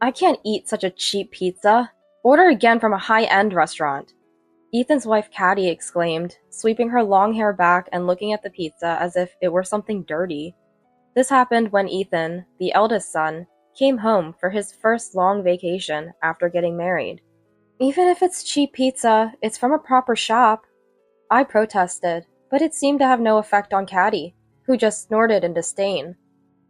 I can't eat such a cheap pizza. Order again from a high-end restaurant. Ethan's wife Caddy exclaimed, sweeping her long hair back and looking at the pizza as if it were something dirty. This happened when Ethan, the eldest son, came home for his first long vacation after getting married. Even if it's cheap pizza, it's from a proper shop. I protested, but it seemed to have no effect on Caddy, who just snorted in disdain.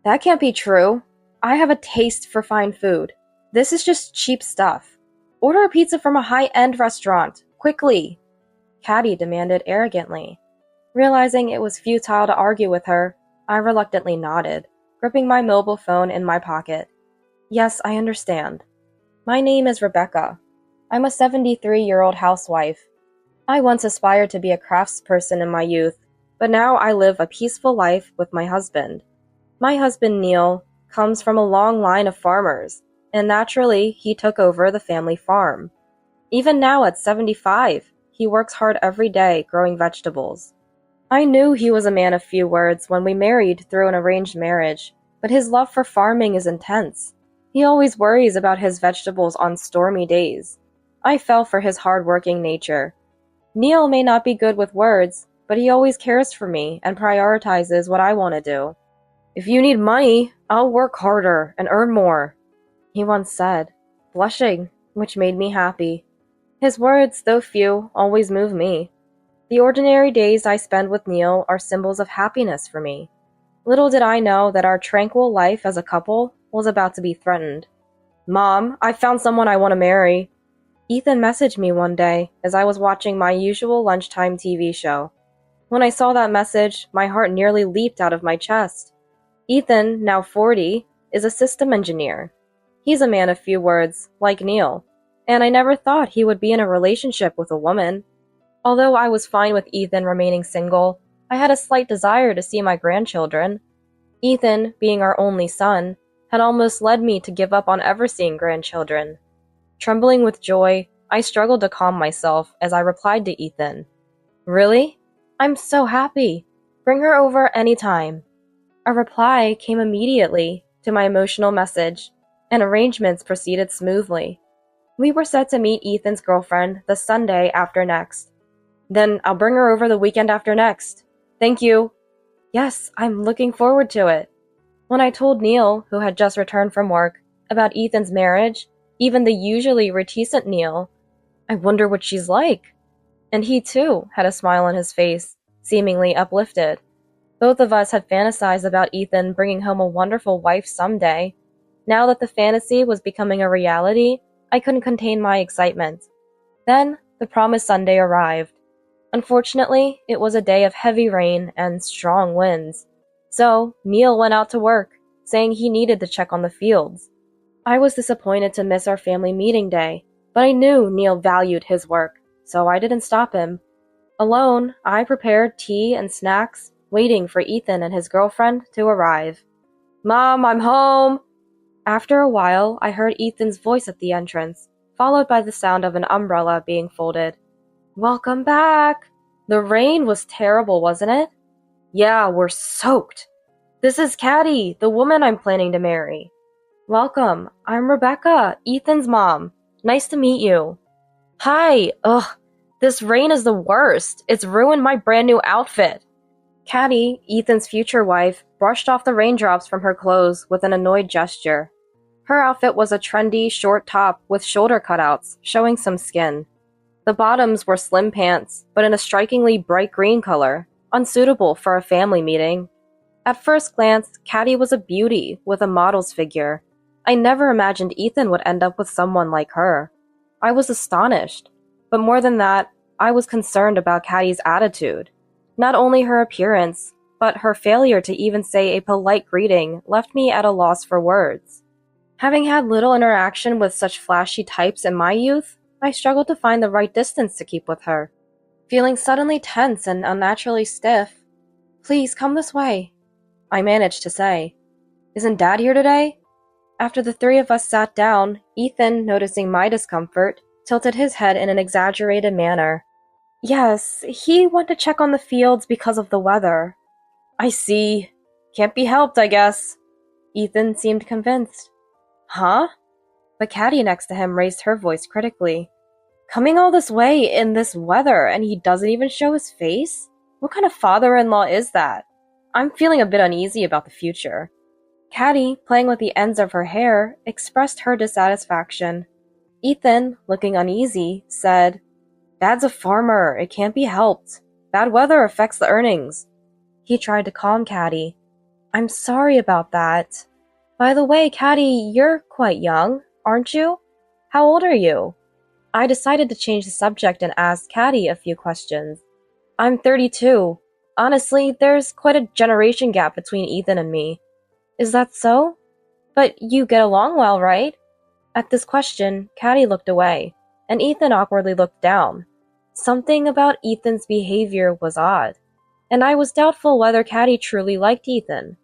That can't be true. I have a taste for fine food. This is just cheap stuff. Order a pizza from a high-end restaurant, quickly, Caddy demanded arrogantly. Realizing it was futile to argue with her, I reluctantly nodded, gripping my mobile phone in my pocket. Yes, I understand. My name is Rebecca. I'm a 73-year-old housewife. I once aspired to be a craftsperson in my youth, but now I live a peaceful life with my husband. My husband, Neil, comes from a long line of farmers, and naturally, he took over the family farm. Even now at 75, he works hard every day growing vegetables. I knew he was a man of few words when we married through an arranged marriage, but his love for farming is intense. He always worries about his vegetables on stormy days. I fell for his hard-working nature. Neil may not be good with words, but he always cares for me and prioritizes what I want to do. If you need money, I'll work harder and earn more, he once said, blushing, which made me happy. His words, though few, always move me. The ordinary days I spend with Neil are symbols of happiness for me. Little did I know that our tranquil life as a couple was about to be threatened. Mom, I found someone I want to marry. Ethan messaged me one day as I was watching my usual lunchtime TV show. When I saw that message, my heart nearly leaped out of my chest. Ethan, now 40, is a system engineer. He's a man of few words, like Neil, and I never thought he would be in a relationship with a woman. Although I was fine with Ethan remaining single, I had a slight desire to see my grandchildren. Ethan, being our only son, had almost led me to give up on ever seeing grandchildren. Trembling with joy, I struggled to calm myself as I replied to Ethan. Really? I'm so happy. Bring her over anytime. A reply came immediately to my emotional message, and arrangements proceeded smoothly. We were set to meet Ethan's girlfriend the Sunday after next. Then I'll bring her over the weekend after next. Thank you. Yes, I'm looking forward to it. When I told Neil, who had just returned from work, about Ethan's marriage, even the usually reticent Neil, I wonder what she's like. And he too had a smile on his face, seemingly uplifted. Both of us had fantasized about Ethan bringing home a wonderful wife someday. Now that the fantasy was becoming a reality, I couldn't contain my excitement. Then, the promised Sunday arrived. Unfortunately, it was a day of heavy rain and strong winds. So, Neil went out to work, saying he needed to check on the fields. I was disappointed to miss our family meeting day, but I knew Neil valued his work, so I didn't stop him. Alone, I prepared tea and snacks, waiting for Ethan and his girlfriend to arrive. Mom, I'm home! After a while, I heard Ethan's voice at the entrance, followed by the sound of an umbrella being folded. Welcome back! The rain was terrible, wasn't it? Yeah, we're soaked. This is Caddy, the woman I'm planning to marry. Welcome, I'm Rebecca, Ethan's mom. Nice to meet you. Hi, this rain is the worst. It's ruined my brand new outfit. Caddy, Ethan's future wife, brushed off the raindrops from her clothes with an annoyed gesture. Her outfit was a trendy, short top with shoulder cutouts, showing some skin. The bottoms were slim pants, but in a strikingly bright green color, unsuitable for a family meeting. At first glance, Caddy was a beauty with a model's figure. I never imagined Ethan would end up with someone like her. I was astonished. But more than that, I was concerned about Caddy's attitude. Not only her appearance, but her failure to even say a polite greeting left me at a loss for words. Having had little interaction with such flashy types in my youth, I struggled to find the right distance to keep with her. Feeling suddenly tense and unnaturally stiff, "Please come this way," I managed to say. "Isn't Dad here today?" After the three of us sat down, Ethan, noticing my discomfort, tilted his head in an exaggerated manner. "Yes, he went to check on the fields because of the weather." "I see. Can't be helped, I guess." Ethan seemed convinced. "Huh?" But Caddy next to him raised her voice critically. Coming all this way in this weather and he doesn't even show his face? What kind of father-in-law is that? I'm feeling a bit uneasy about the future. Caddy, playing with the ends of her hair, expressed her dissatisfaction. Ethan, looking uneasy, said, Dad's a farmer. It can't be helped. Bad weather affects the earnings. He tried to calm Caddy. I'm sorry about that. By the way, Caddy, you're quite young, aren't you? How old are you? I decided to change the subject and asked Caddy a few questions. I'm 32. Honestly, there's quite a generation gap between Ethan and me. Is that so? But you get along well, right? At this question, Caddy looked away, and Ethan awkwardly looked down. Something about Ethan's behavior was odd, and I was doubtful whether Caddy truly liked Ethan.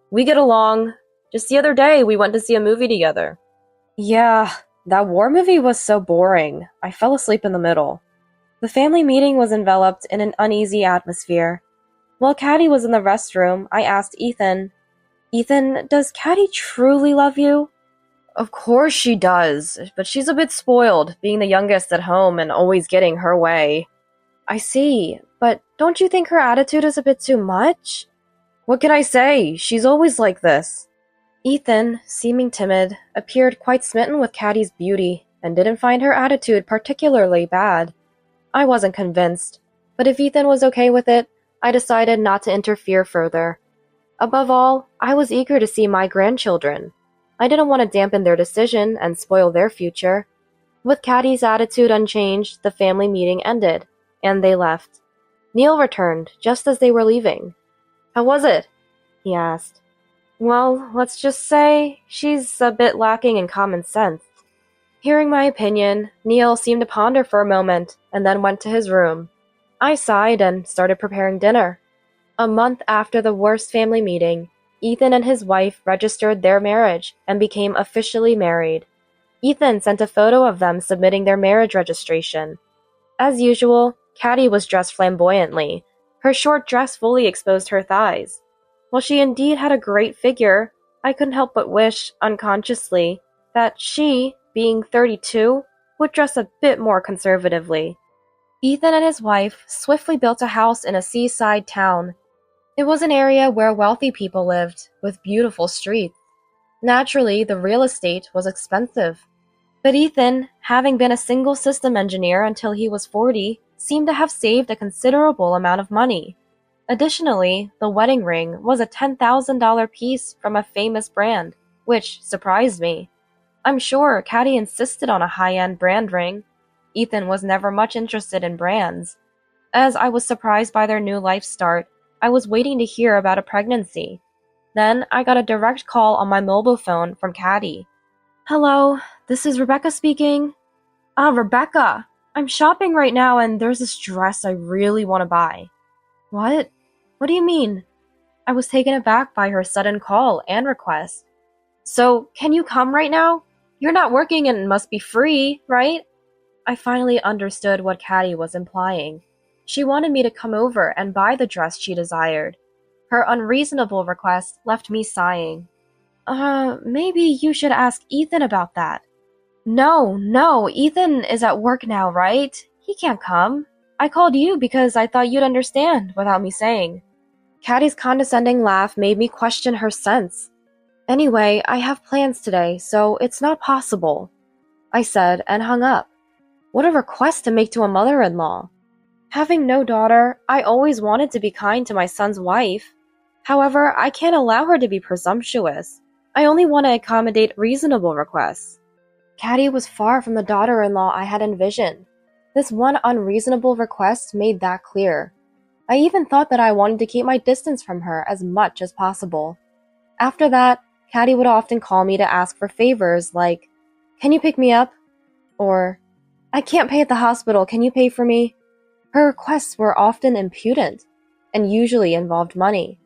We get along. Just the other day, we went to see a movie together. Yeah, that war movie was so boring. I fell asleep in the middle. The family meeting was enveloped in an uneasy atmosphere. While Caddy was in the restroom, I asked Ethan, Ethan, does Caddy truly love you? Of course she does, but she's a bit spoiled, being the youngest at home and always getting her way. I see, but don't you think her attitude is a bit too much? What can I say? She's always like this. Ethan, seeming timid, appeared quite smitten with Caddy's beauty and didn't find her attitude particularly bad. I wasn't convinced, but if Ethan was okay with it, I decided not to interfere further. Above all, I was eager to see my grandchildren. I didn't want to dampen their decision and spoil their future. With Caddy's attitude unchanged, the family meeting ended, and they left. Neil returned just as they were leaving. How was it? He asked. Well, let's just say she's a bit lacking in common sense. Hearing my opinion, Neil seemed to ponder for a moment and then went to his room. I sighed and started preparing dinner. A month after the worst family meeting, Ethan and his wife registered their marriage and became officially married. Ethan sent a photo of them submitting their marriage registration. As usual, Caddy was dressed flamboyantly. Her short dress fully exposed her thighs. While she indeed had a great figure, I couldn't help but wish, unconsciously, that she, being 32, would dress a bit more conservatively. Ethan and his wife swiftly built a house in a seaside town. It was an area where wealthy people lived, with beautiful streets. Naturally, the real estate was expensive. But Ethan, having been a single system engineer until he was 40, seemed to have saved a considerable amount of money. Additionally, the wedding ring was a $10,000 piece from a famous brand, which surprised me. I'm sure Caddy insisted on a high-end brand ring. Ethan was never much interested in brands. As I was surprised by their new life start, I was waiting to hear about a pregnancy. Then I got a direct call on my mobile phone from Caddy. Hello, this is Rebecca speaking. Rebecca, I'm shopping right now and there's this dress I really want to buy. What? What do you mean? I was taken aback by her sudden call and request. So, can you come right now? You're not working and must be free, right? I finally understood what Caddy was implying. She wanted me to come over and buy the dress she desired. Her unreasonable request left me sighing. Maybe you should ask Ethan about that. No, Ethan is at work now, right? He can't come. I called you because I thought you'd understand without me saying. Caddy's condescending laugh made me question her sense. Anyway, I have plans today, so it's not possible, I said and hung up. What a request to make to a mother-in-law. Having no daughter, I always wanted to be kind to my son's wife. However, I can't allow her to be presumptuous. I only want to accommodate reasonable requests. Caddy was far from the daughter-in-law I had envisioned. This one unreasonable request made that clear. I even thought that I wanted to keep my distance from her as much as possible. After that, Caddy would often call me to ask for favors like, "Can you pick me up?" Or, "I can't pay at the hospital, can you pay for me?" Her requests were often impudent, and usually involved money.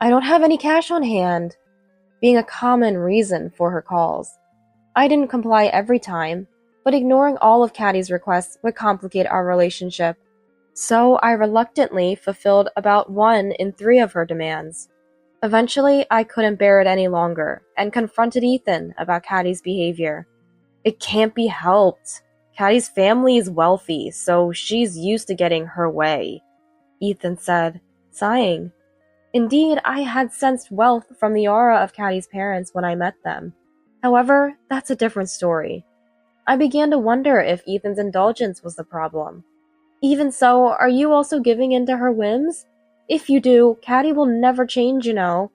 "I don't have any cash on hand," being a common reason for her calls. I didn't comply every time, but ignoring all of Caddy's requests would complicate our relationship. So I reluctantly fulfilled about 1 in 3 of her demands. Eventually, I couldn't bear it any longer and confronted Ethan about Caddy's behavior. It can't be helped. Caddy's family is wealthy, so she's used to getting her way, Ethan said, sighing. Indeed, I had sensed wealth from the aura of Caddy's parents when I met them. However, that's a different story. I began to wonder if Ethan's indulgence was the problem. Even so, are you also giving in to her whims? If you do, Caddy will never change, you know.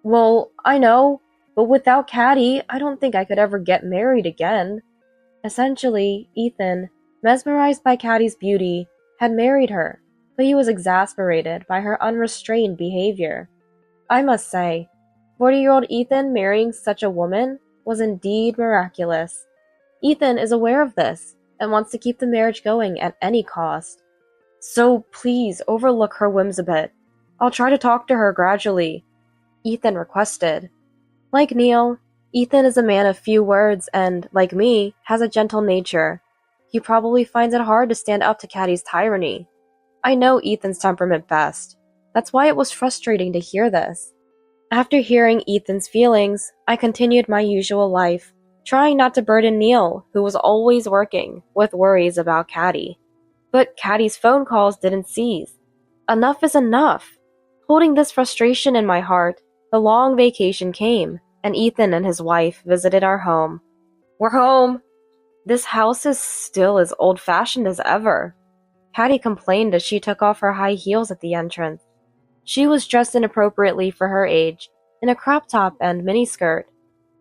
Well, I know, but without Caddy, I don't think I could ever get married again. Essentially, Ethan, mesmerized by Caddy's beauty, had married her, but he was exasperated by her unrestrained behavior. I must say, 40-year-old Ethan marrying such a woman was indeed miraculous. Ethan is aware of this and wants to keep the marriage going at any cost. So please overlook her whims a bit. I'll try to talk to her gradually, Ethan requested. Like Neil, Ethan is a man of few words and, like me, has a gentle nature. He probably finds it hard to stand up to Caddy's tyranny. I know Ethan's temperament best. That's why it was frustrating to hear this. After hearing Ethan's feelings, I continued my usual life, trying not to burden Neil, who was always working, with worries about Caddy. But Caddy's phone calls didn't cease. Enough is enough. Holding this frustration in my heart, the long vacation came, and Ethan and his wife visited our home. We're home! This house is still as old-fashioned as ever. Caddy complained as she took off her high heels at the entrance. She was dressed inappropriately for her age, in a crop top and miniskirt.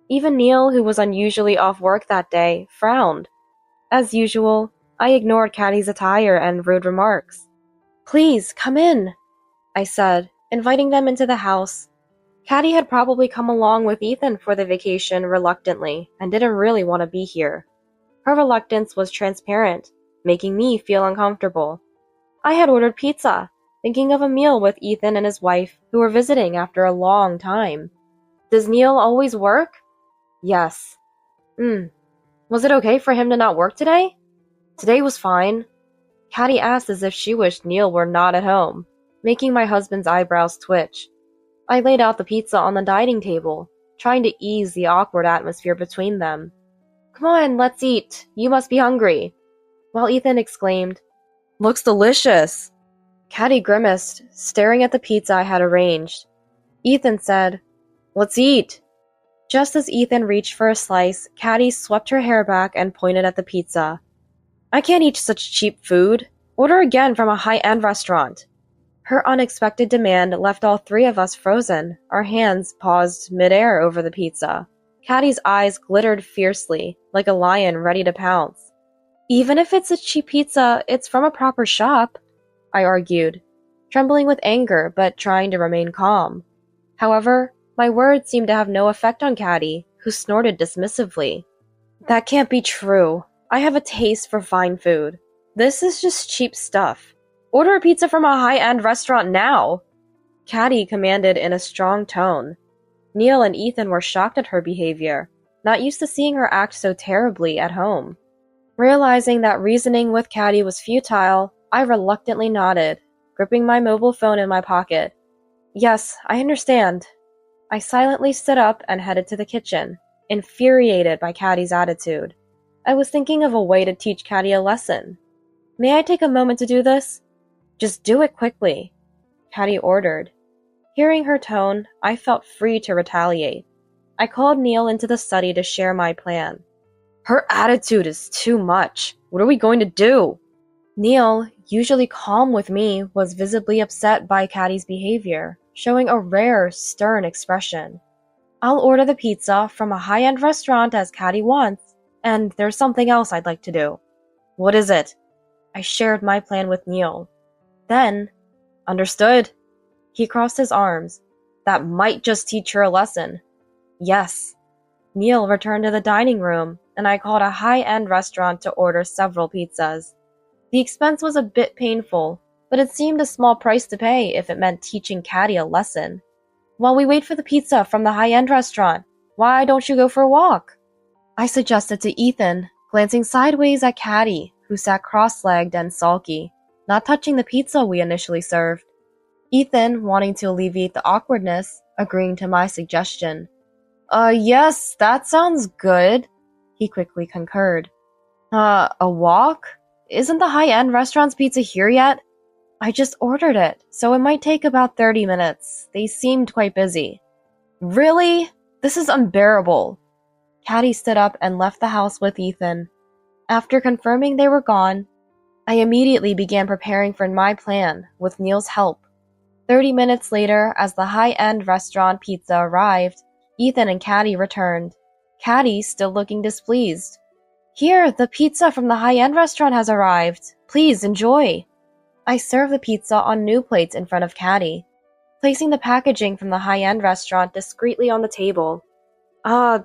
Even Neil, who was unusually off work that day, frowned. As usual, I ignored Caddy's attire and rude remarks. Please, come in, I said, inviting them into the house. Caddy had probably come along with Ethan for the vacation reluctantly and didn't really want to be here. Her reluctance was transparent, making me feel uncomfortable. I had ordered pizza, thinking of a meal with Ethan and his wife, who were visiting after a long time. Does Neil always work? Yes. Was it okay for him to not work today? Today was fine. Caddy asked as if she wished Neil were not at home, making my husband's eyebrows twitch. I laid out the pizza on the dining table, trying to ease the awkward atmosphere between them. Come on, let's eat. You must be hungry. While Ethan exclaimed, Looks delicious. Caddy grimaced, staring at the pizza I had arranged. Ethan said, Let's eat. Just as Ethan reached for a slice, Caddy swept her hair back and pointed at the pizza. I can't eat such cheap food. Order again from a high-end restaurant. Her unexpected demand left all three of us frozen, our hands paused midair over the pizza. Caddy's eyes glittered fiercely, like a lion ready to pounce. Even if it's a cheap pizza, it's from a proper shop, I argued, trembling with anger but trying to remain calm. However, my words seemed to have no effect on Caddy, who snorted dismissively. That can't be true. I have a taste for fine food. This is just cheap stuff. Order a pizza from a high-end restaurant now! Caddy commanded in a strong tone. Neil and Ethan were shocked at her behavior, not used to seeing her act so terribly at home. Realizing that reasoning with Caddy was futile, I reluctantly nodded, gripping my mobile phone in my pocket. Yes, I understand. I silently stood up and headed to the kitchen, infuriated by Caddy's attitude. I was thinking of a way to teach Caddy a lesson. May I take a moment to do this? Just do it quickly, Caddy ordered. Hearing her tone, I felt free to retaliate. I called Neil into the study to share my plan. Her attitude is too much. What are we going to do? Neil, usually calm with me, was visibly upset by Caddy's behavior, showing a rare, stern expression. I'll order the pizza from a high-end restaurant as Caddy wants, and there's something else I'd like to do. What is it? I shared my plan with Neil. Then, understood. He crossed his arms. That might just teach her a lesson. Yes. Neil returned to the dining room, and I called a high-end restaurant to order several pizzas. The expense was a bit painful, but it seemed a small price to pay if it meant teaching Caddy a lesson. While we wait for the pizza from the high-end restaurant, why don't you go for a walk? I suggested to Ethan, glancing sideways at Caddy, who sat cross-legged and sulky, not touching the pizza we initially served. Ethan, wanting to alleviate the awkwardness, agreeing to my suggestion. Yes, that sounds good. he quickly concurred. A walk? Isn't the high-end restaurant's pizza here yet? I just ordered it, so it might take about 30 minutes. They seemed quite busy. Really? This is unbearable. Caddy stood up and left the house with Ethan. After confirming they were gone, I immediately began preparing for my plan with Neil's help. 30 minutes later, as the high-end restaurant pizza arrived, Ethan and Caddy returned. Caddy still looking displeased. Here, the pizza from the high-end restaurant has arrived. Please enjoy. I served the pizza on new plates in front of Caddy, placing the packaging from the high-end restaurant discreetly on the table.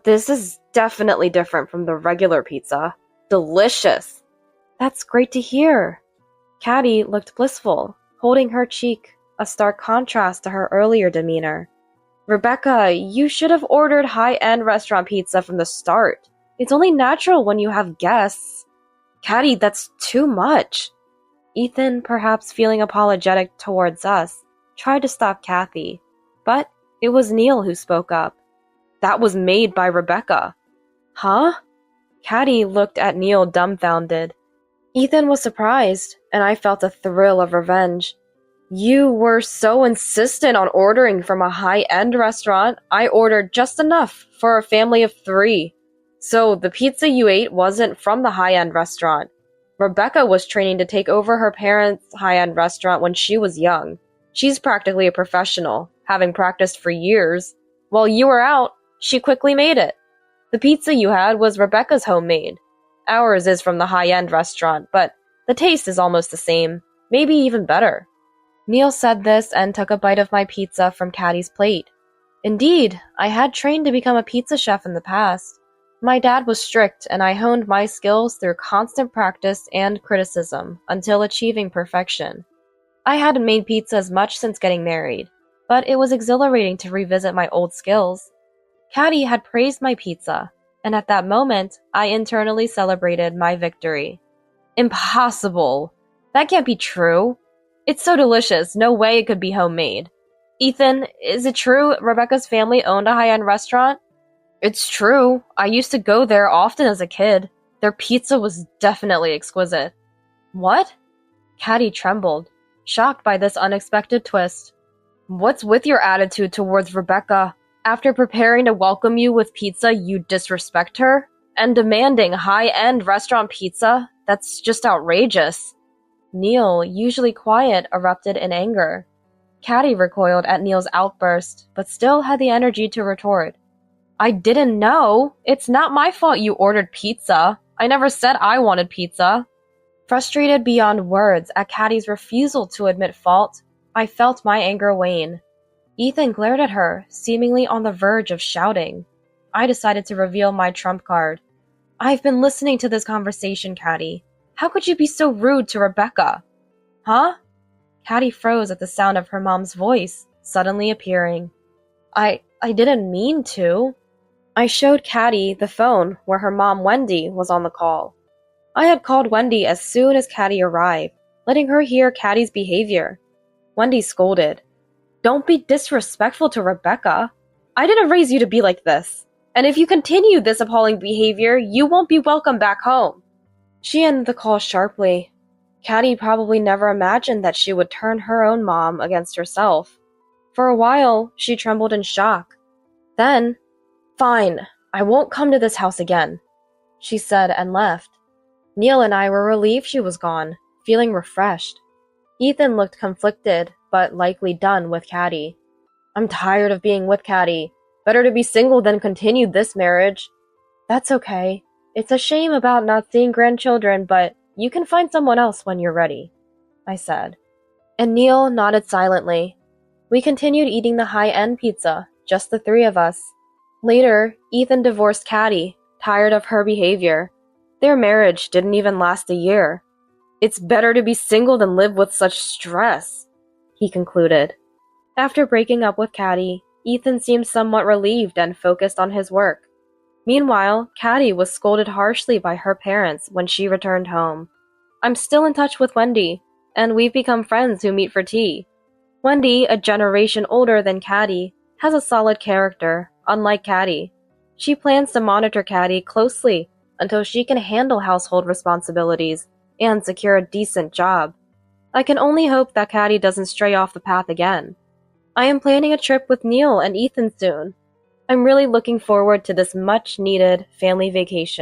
This is definitely different from the regular pizza. Delicious. That's great to hear. Caddy looked blissful, holding her cheek, a stark contrast to her earlier demeanor. Rebecca, you should have ordered high-end restaurant pizza from the start. It's only natural when you have guests. Caddy, that's too much. Ethan, perhaps feeling apologetic towards us, tried to stop Kathy, but it was Neil who spoke up. That was made by Rebecca. Huh? Caddy looked at Neil dumbfounded. Ethan was surprised, and I felt a thrill of revenge. You were so insistent on ordering from a high-end restaurant, I ordered just enough for a family of 3. So the pizza you ate wasn't from the high-end restaurant. Rebecca was training to take over her parents' high-end restaurant when she was young. She's practically a professional, having practiced for years. While you were out, she quickly made it. The pizza you had was Rebecca's homemade. Ours is from the high-end restaurant, but the taste is almost the same, maybe even better. Neil said this and took a bite of my pizza from Caddy's plate. Indeed, I had trained to become a pizza chef in the past. My dad was strict, and I honed my skills through constant practice and criticism until achieving perfection. I hadn't made pizzas much since getting married, but it was exhilarating to revisit my old skills. Caddy had praised my pizza, and at that moment, I internally celebrated my victory. Impossible! That can't be true. It's so delicious, no way it could be homemade. Ethan, is it true Rebecca's family owned a high-end restaurant? It's true. I used to go there often as a kid. Their pizza was definitely exquisite. What? Caddy trembled, shocked by this unexpected twist. What's with your attitude towards Rebecca? After preparing to welcome you with pizza, you disrespect her? And demanding high-end restaurant pizza? That's just outrageous. Neil, usually quiet, erupted in anger. Caddy recoiled at Neil's outburst, but still had the energy to retort. I didn't know. It's not my fault you ordered pizza. I never said I wanted pizza. Frustrated beyond words at Caddy's refusal to admit fault, I felt my anger wane. Ethan glared at her, seemingly on the verge of shouting. I decided to reveal my trump card. I've been listening to this conversation, Caddy. How could you be so rude to Rebecca? Huh? Caddy froze at the sound of her mom's voice, suddenly appearing. I didn't mean to. I showed Caddy the phone where her mom Wendy was on the call. I had called Wendy as soon as Caddy arrived, letting her hear Caddy's behavior. Wendy scolded. Don't be disrespectful to Rebecca. I didn't raise you to be like this. And if you continue this appalling behavior, you won't be welcome back home. She ended the call sharply. Caddy probably never imagined that she would turn her own mom against herself. For a while, she trembled in shock. Then, fine, I won't come to this house again, she said and left. Neil and I were relieved she was gone, feeling refreshed. Ethan looked conflicted, but likely done with Caddy. I'm tired of being with Caddy. Better to be single than continue this marriage. That's okay. It's a shame about not seeing grandchildren, but you can find someone else when you're ready, I said. And Neil nodded silently. We continued eating the high-end pizza, just the 3 of us. Later, Ethan divorced Caddy, tired of her behavior. Their marriage didn't even last a year. It's better to be single than live with such stress, he concluded. After breaking up with Caddy, Ethan seemed somewhat relieved and focused on his work. Meanwhile, Caddy was scolded harshly by her parents when she returned home. I'm still in touch with Wendy, and we've become friends who meet for tea. Wendy, a generation older than Caddy, has a solid character, unlike Caddy. She plans to monitor Caddy closely until she can handle household responsibilities and secure a decent job. I can only hope that Caddy doesn't stray off the path again. I am planning a trip with Neil and Ethan soon. I'm really looking forward to this much-needed family vacation.